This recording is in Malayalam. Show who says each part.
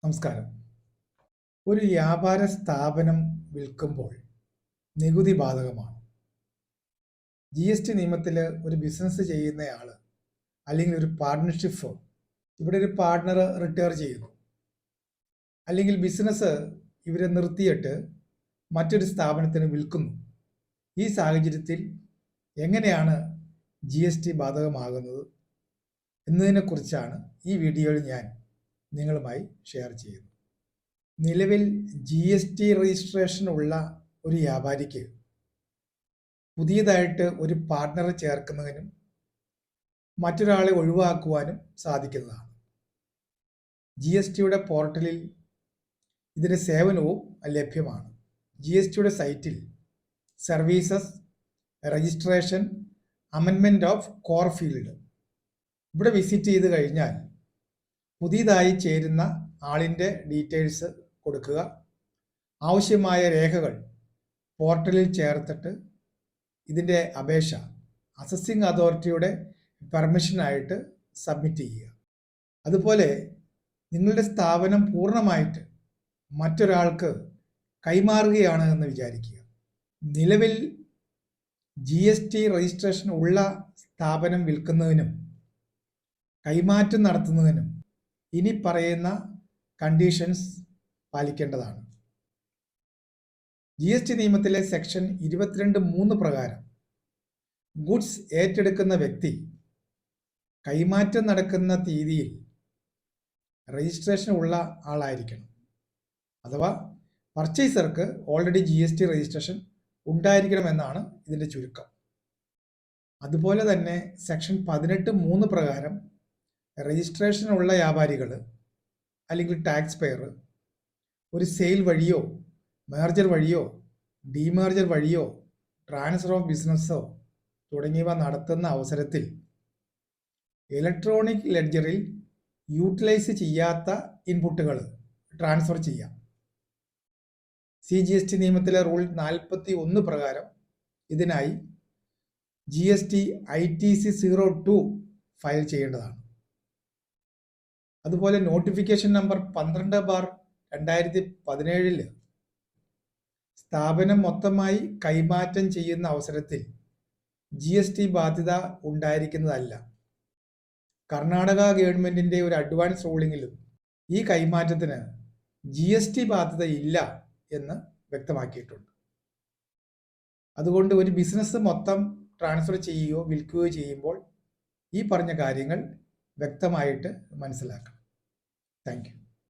Speaker 1: നമസ്കാരം. ഒരു വ്യാപാര സ്ഥാപനം വിൽക്കുമ്പോൾ നികുതി ബാധകമാണ്. GST നിയമത്തിൽ ഒരു ബിസിനസ് ചെയ്യുന്നയാൾ അല്ലെങ്കിൽ ഒരു പാർട്ട്ണർഷിപ്പ് ഫേം, ഇവിടെ ഒരു പാർട്ട്ണർ റിട്ടയർ ചെയ്യുന്നു, അല്ലെങ്കിൽ ബിസിനസ് ഇവരെ നിർത്തിയിട്ട് മറ്റൊരു സ്ഥാപനത്തിന് വിൽക്കുന്നു. ഈ സാഹചര്യത്തിൽ എങ്ങനെയാണ് GST ബാധകമാകുന്നത് എന്നതിനെക്കുറിച്ചാണ് ഈ വീഡിയോയിൽ ഞാൻ നിങ്ങളുമായി ഷെയർ ചെയ്യുന്നു. നിലവിൽ GST രജിസ്ട്രേഷൻ ഉള്ള ഒരു വ്യാപാരിക്ക് പുതിയതായിട്ട് ഒരു പാർട്ട്ണറെ ചേർക്കുന്നതിനും മറ്റൊരാളെ ഒഴിവാക്കുവാനും സാധിക്കുന്നതാണ്. GSTയുടെ പോർട്ടലിൽ ഇതിൻ്റെ സേവനവും ലഭ്യമാണ്. GSTയുടെ സൈറ്റിൽ services, registration, amendment of core field ഇവിടെ വിസിറ്റ് ചെയ്ത് കഴിഞ്ഞാൽ പുതിയതായി ചേരുന്ന ആളിൻ്റെ ഡീറ്റെയിൽസ് കൊടുക്കുക, ആവശ്യമായ രേഖകൾ പോർട്ടലിൽ ചേർത്തിട്ട് ഇതിൻ്റെ അപേക്ഷ അസസിംഗ് അതോറിറ്റിയുടെ പെർമിഷനായിട്ട് സബ്മിറ്റ് ചെയ്യുക. അതുപോലെ നിങ്ങളുടെ സ്ഥാപനം പൂർണ്ണമായിട്ട് മറ്റൊരാൾക്ക് കൈമാറുകയാണ് എന്ന് വിചാരിക്കുക. നിലവിൽ GST രജിസ്ട്രേഷൻ ഉള്ള സ്ഥാപനം വിൽക്കുന്നതിനും കൈമാറ്റം നടത്തുന്നതിനും ഇനി പറയുന്ന കണ്ടീഷൻസ് പാലിക്കേണ്ടതാണ്. GST നിയമത്തിലെ സെക്ഷൻ 22(3) പ്രകാരം ഗുഡ്സ് ഏറ്റെടുക്കുന്ന വ്യക്തി കൈമാറ്റം നടക്കുന്ന തീയതിയിൽ രജിസ്ട്രേഷൻ ഉള്ള ആളായിരിക്കണം. അഥവാ പർച്ചേസർക്ക് ഓൾറെഡി GST രജിസ്ട്രേഷൻ ഉണ്ടായിരിക്കണമെന്നാണ് ഇതിൻ്റെ ചുരുക്കം. അതുപോലെ തന്നെ സെക്ഷൻ 18(3) പ്രകാരം രജിസ്ട്രേഷൻ ഉള്ള വ്യാപാരികൾ അല്ലെങ്കിൽ ടാക്സ് പെയർ ഒരു സെയിൽ വഴിയോ മേർജർ വഴിയോ ഡിമേർജർ വഴിയോ ട്രാൻസ്ഫർ ഓഫ് ബിസിനസ്സോ തുടങ്ങിയവ നടത്തുന്ന അവസരത്തിൽ ഇലക്ട്രോണിക് ലെഡ്ജറിൽ യൂട്ടിലൈസ് ചെയ്യാത്ത ഇൻപുട്ടുകൾ ട്രാൻസ്ഫർ ചെയ്യാം. CGST നിയമത്തിലെ റൂൾ 41 പ്രകാരം ഇതിനായി GST ITC 02 ഫയൽ ചെയ്യേണ്ടതാണ്. അതുപോലെ നോട്ടിഫിക്കേഷൻ നമ്പർ 12/2017 സ്ഥാപനം മൊത്തമായി കൈമാറ്റം ചെയ്യുന്ന അവസരത്തിൽ GST ബാധ്യത ഉണ്ടായിരിക്കുന്നതല്ല. കർണാടക ഗവൺമെൻറ്റിൻ്റെ ഒരു അഡ്വാൻസ് റൂളിങ്ങിലും ഈ കൈമാറ്റത്തിന് GST ബാധ്യത ഇല്ല എന്ന് വ്യക്തമാക്കിയിട്ടുണ്ട്. അതുകൊണ്ട് ഒരു ബിസിനസ് മൊത്തം ട്രാൻസ്ഫർ ചെയ്യുകയോ വിൽക്കുകയോ ചെയ്യുമ്പോൾ ഈ പറഞ്ഞ കാര്യങ്ങൾ വ്യക്തമായിട്ട് മനസ്സിലാക്കണം. Thank you.